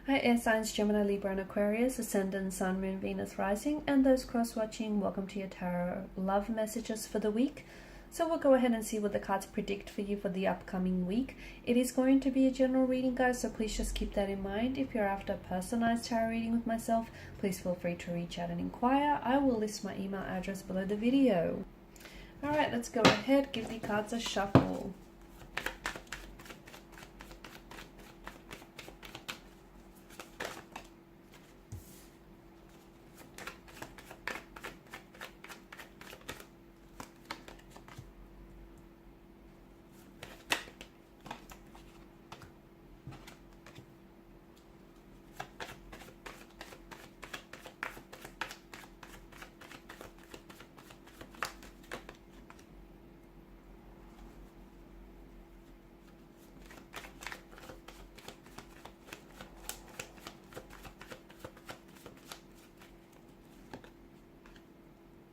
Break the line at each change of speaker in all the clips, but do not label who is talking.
Hi air signs Gemini, Libra and Aquarius, Ascendant, Sun, Moon, Venus, Rising, and those cross-watching, welcome to your tarot love messages for the week. So we'll go ahead and see what the cards predict for you for the upcoming week. It is going to be a general reading, guys, so please just keep that in mind. If you're after a personalized tarot reading with myself, please feel free to reach out and inquire. I will list my email address below the video. Alright, let's go ahead, give the cards a shuffle.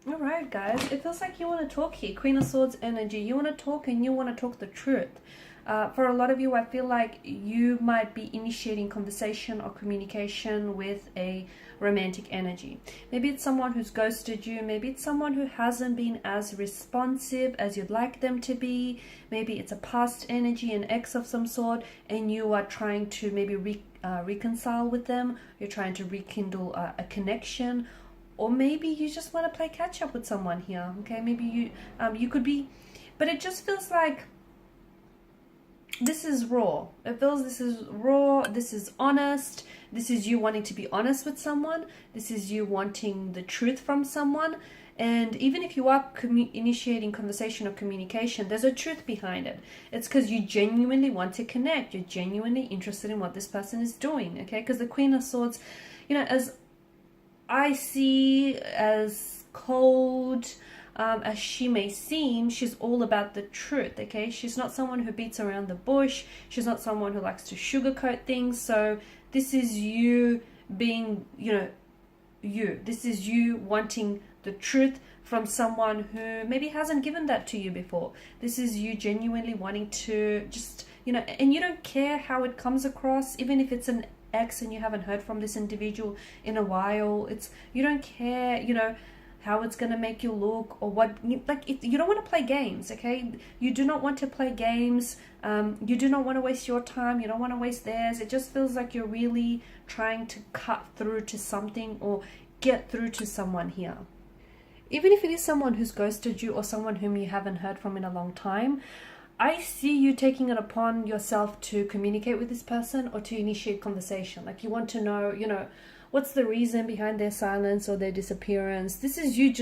Alright guys, it feels like you want to talk here. Queen of Swords energy. You want to talk and you want to talk the truth. For a lot of you, I feel like you might be initiating conversation or communication with a romantic energy. Maybe it's someone who's ghosted you. Maybe it's someone who hasn't been as responsive as you'd like them to be. Maybe it's a past energy, an ex of some sort, and you are trying to maybe reconcile with them. You're trying to rekindle a connection. Or maybe you just want to play catch up with someone here. Okay, maybe you could be, but it just feels like this is raw. It feels this is raw. This is honest. This is you wanting to be honest with someone. This is you wanting the truth from someone. And even if you are initiating conversation or communication, there's a truth behind it. It's because you genuinely want to connect. You're genuinely interested in what this person is doing. Okay, because the Queen of Swords, you know, as I see, as cold as she may seem, she's all about the truth, okay? She's not someone who beats around the bush. She's not someone who likes to sugarcoat things. So this is you being, you. This is you wanting the truth from someone who maybe hasn't given that to you before. This is you genuinely wanting to just, and you don't care how it comes across, even if it's an ex and you haven't heard from this individual in a while. You don't care, how it's going to make you look or what, you don't want to play games, okay? You do not want to play games. You do not want to waste your time. You don't want to waste theirs. It just feels like you're really trying to cut through to something or get through to someone here. Even if it is someone who's ghosted you or someone whom you haven't heard from in a long time, I see you taking it upon yourself to communicate with this person or to initiate conversation. Like you want to know, what's the reason behind their silence or their disappearance. This is you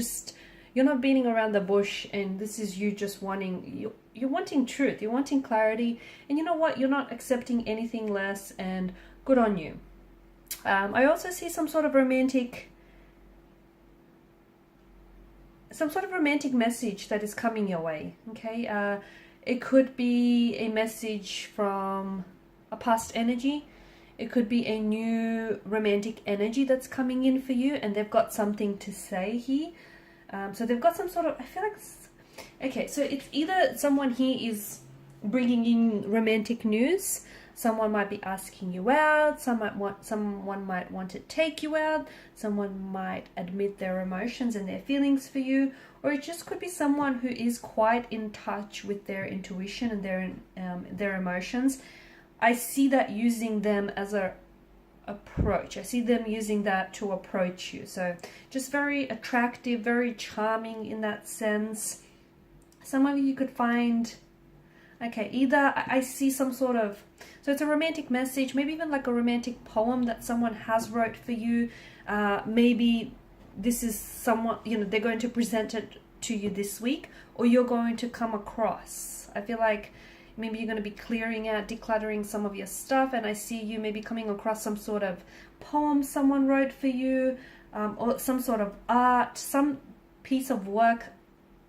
you're not beating around the bush, and this is you just wanting, you're wanting truth, you're wanting clarity, and you know what? You're not accepting anything less, and good on you. I also see some sort of romantic message that is coming your way, okay? It could be a message from a past energy. It could be a new romantic energy that's coming in for you, and they've got something to say here. So they've got some sort of, I feel like, okay, so it's either someone here is bringing in romantic news. Someone might be asking you out. Someone might want to take you out. Someone might admit their emotions and their feelings for you. Or it just could be someone who is quite in touch with their intuition and their emotions. I see that using them as a approach. I see them using that to approach you. So just very attractive, very charming in that sense. Some of you could find, okay, either I see some sort of, so it's a romantic message, maybe even like a romantic poem that someone has wrote for you. Maybe this is someone, they're going to present it to you this week, or you're going to come across. I feel like maybe you're going to be clearing out, decluttering some of your stuff, and I see you maybe coming across some sort of poem someone wrote for you, or some sort of art, some piece of work,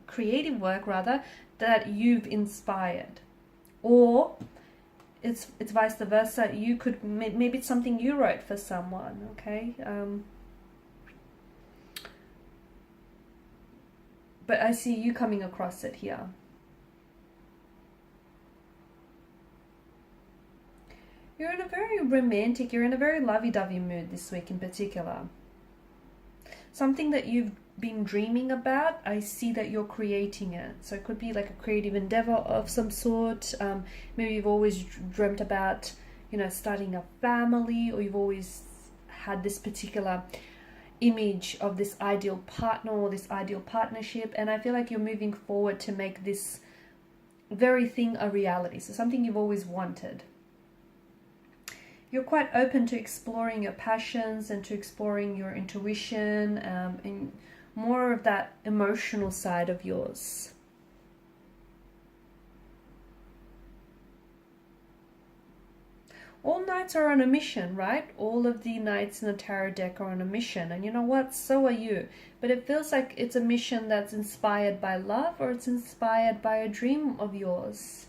creative work rather, that you've inspired. Or it's vice versa. You could, maybe it's something you wrote for someone, okay? But I see you coming across it here. You're in a very romantic, you're in a very lovey-dovey mood this week in particular. Something that you've been dreaming about, I see that you're creating it. So it could be like a creative endeavor of some sort. Maybe you've always dreamt about, you know, starting a family, or you've always had this particular image of this ideal partner or this ideal partnership, and I feel like you're moving forward to make this very thing a reality. So something you've always wanted. You're quite open to exploring your passions and to exploring your intuition, and more of that emotional side of yours. All knights are on a mission, right? All of the knights in the tarot deck are on a mission. And you know what? So are you. But it feels like it's a mission that's inspired by love, or it's inspired by a dream of yours.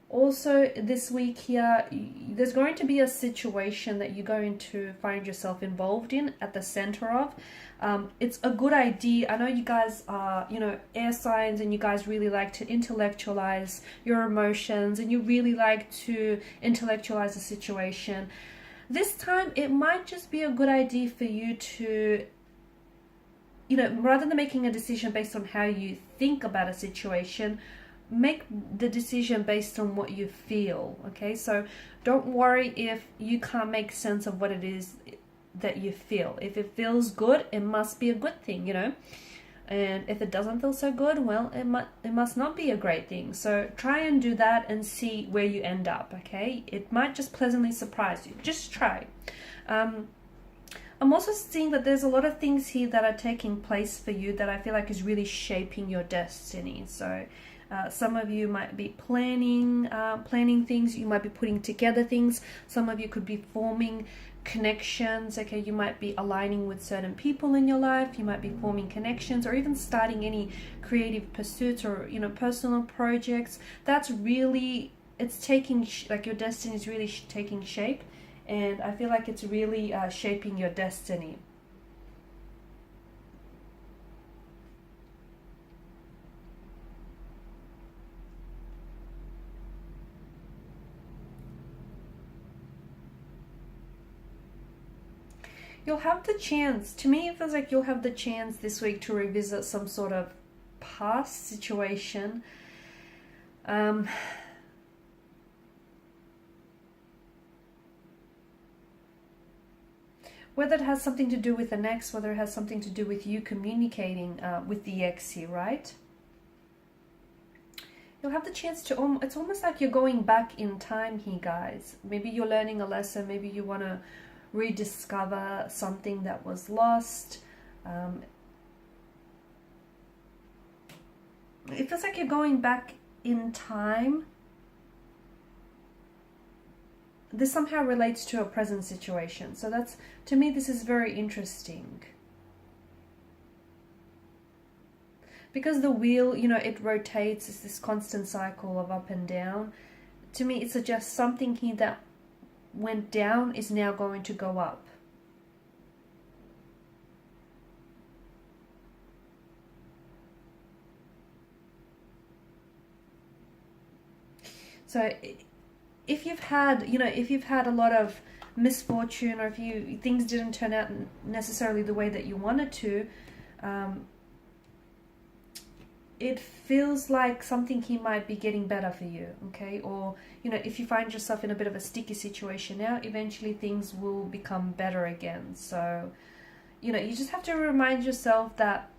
Also, this week here, there's going to be a situation that you're going to find yourself involved in, at the center of. It's a good idea. I know you guys are, you know, air signs, and you guys really like to intellectualize your emotions, and you really like to intellectualize a situation. This time, it might just be a good idea for you to, you know, rather than making a decision based on how you think about a situation, make the decision based on what you feel. Okay, so don't worry if you can't make sense of what it is that you feel. If it feels good, it must be a good thing, you know. And if it doesn't feel so good, well, it must not be a great thing. So try and do that and see where you end up. Okay, it might just pleasantly surprise you. Just try. I'm also seeing that there's a lot of things here that are taking place for you that I feel like is really shaping your destiny. So some of you might be planning things. You might be putting together things. Some of you could be forming connections. Okay, you might be aligning with certain people in your life. You might be forming connections, or even starting any creative pursuits, or, you know, personal projects. That's really, it's taking like your destiny is really taking shape, and I feel like it's really shaping your destiny. You'll have the chance, to me it feels like you'll have the chance this week to revisit some sort of past situation. Whether it has something to do with an ex, whether it has something to do with you communicating with the ex here, right? You'll have the chance to, it's almost like you're going back in time here, guys. Maybe you're learning a lesson, maybe you want to rediscover something that was lost. It feels like you're going back in time. This somehow relates to a present situation. So that's, to me, this is very interesting. Because the wheel, you know, it rotates, it's this constant cycle of up and down. To me, it suggests something here that went down is now going to go up. So if you've had, you know, if you've had a lot of misfortune, or if things didn't turn out necessarily the way that you wanted to, it feels like something here might be getting better for you, okay? Or, you know, if you find yourself in a bit of a sticky situation now, eventually things will become better again. So, you know, you just have to remind yourself that,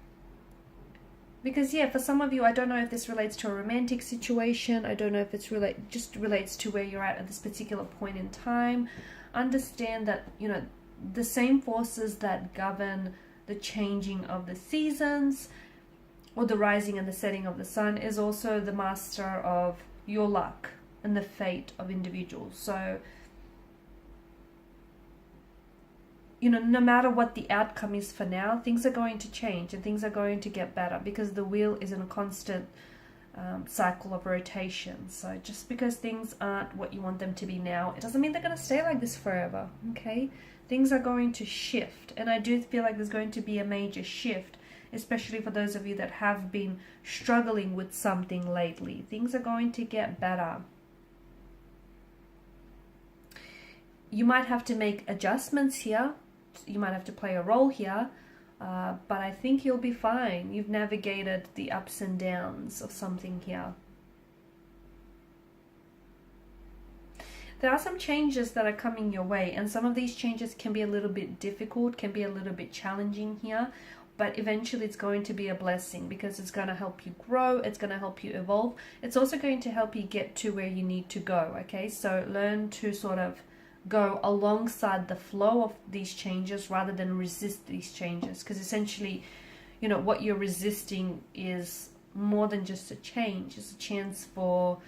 because, yeah, for some of you, I don't know if this relates to a romantic situation. I don't know if it's just relates to where you're at this particular point in time. Understand that, you know, the same forces that govern the changing of the seasons, or the rising and the setting of the sun, is also the master of your luck and the fate of individuals. So, you know, no matter what the outcome is for now, things are going to change and things are going to get better, because the wheel is in a constant cycle of rotation. So just because things aren't what you want them to be now, it doesn't mean they're going to stay like this forever, okay? Things are going to shift, and I do feel like there's going to be a major shift, especially for those of you that have been struggling with something lately. Things are going to get better. you might have to make adjustments here. You might have to play a role here. But I think you'll be fine. You've navigated the ups and downs of something here. There are some changes that are coming your way, and some of these changes can be a little bit difficult, can be a little bit challenging here, but eventually it's going to be a blessing because it's going to help you grow, it's going to help you evolve. It's also going to help you get to where you need to go, okay? So learn to sort of go alongside the flow of these changes rather than resist these changes, because essentially, you know, what you're resisting is more than just a change. It's a chance for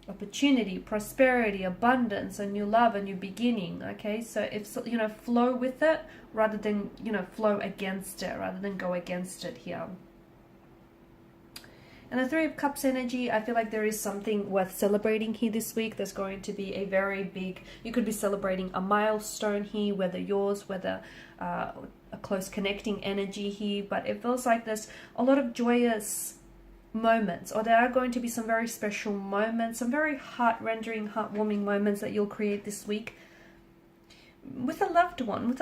opportunity, prosperity, abundance, a new love, a new beginning, okay? So if, you know, flow with it rather than, you know, flow against it, rather than go against it here. And the Three of Cups energy, I feel like there is something worth celebrating here this week. There's going to be a very big, you could be celebrating a milestone here, whether yours, whether a close connecting energy here, but it feels like there's a lot of joyous moments, or there are going to be some very special moments, some very heart-rendering, heartwarming moments that you'll create this week with a loved one,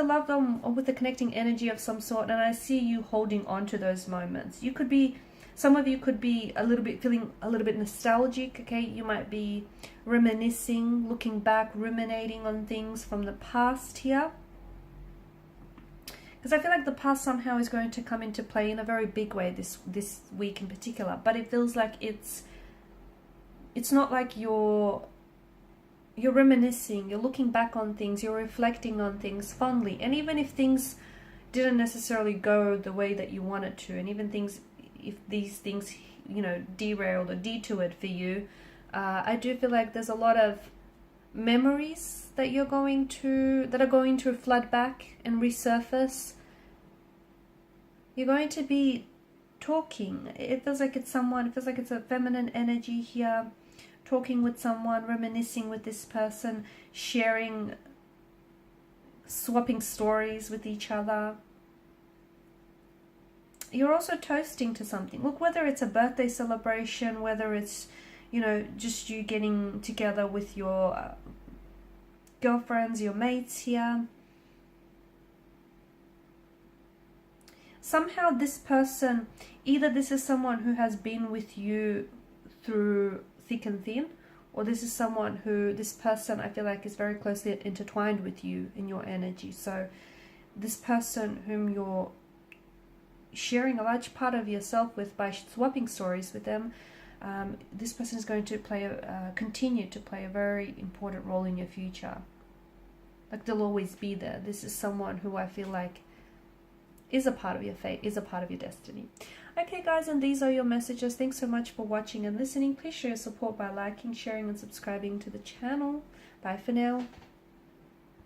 or with a connecting energy of some sort. And I see you holding on to those moments. You could be, some of you could be feeling a little bit nostalgic, okay? You might be reminiscing, looking back, ruminating on things from the past here. Because I feel like the past somehow is going to come into play in a very big way this week in particular. But it feels like it's not like you're reminiscing, you're looking back on things, you're reflecting on things fondly. And even if things didn't necessarily go the way that you wanted to, and even if these things, you know, derailed or detoured for you, I do feel like there's a lot of memories that are going to flood back and resurface. You're going to be talking. It feels like it's a feminine energy here, talking with someone, reminiscing with this person, sharing, swapping stories with each other. You're also toasting to something. Look, whether it's a birthday celebration, whether it's, you know, just you getting together with your girlfriends, your mates here. Somehow this person, either this is someone who has been with you through thick and thin, or this person I feel like is very closely intertwined with you in your energy. So this person whom you're sharing a large part of yourself with by swapping stories with them, this person is going to continue to play a very important role in your future. Like, they'll always be there. This is someone who I feel like is a part of your fate, is a part of your destiny. Okay guys, and these are your messages. Thanks so much for watching and listening. Please show your support by liking, sharing and subscribing to the channel. Bye for now.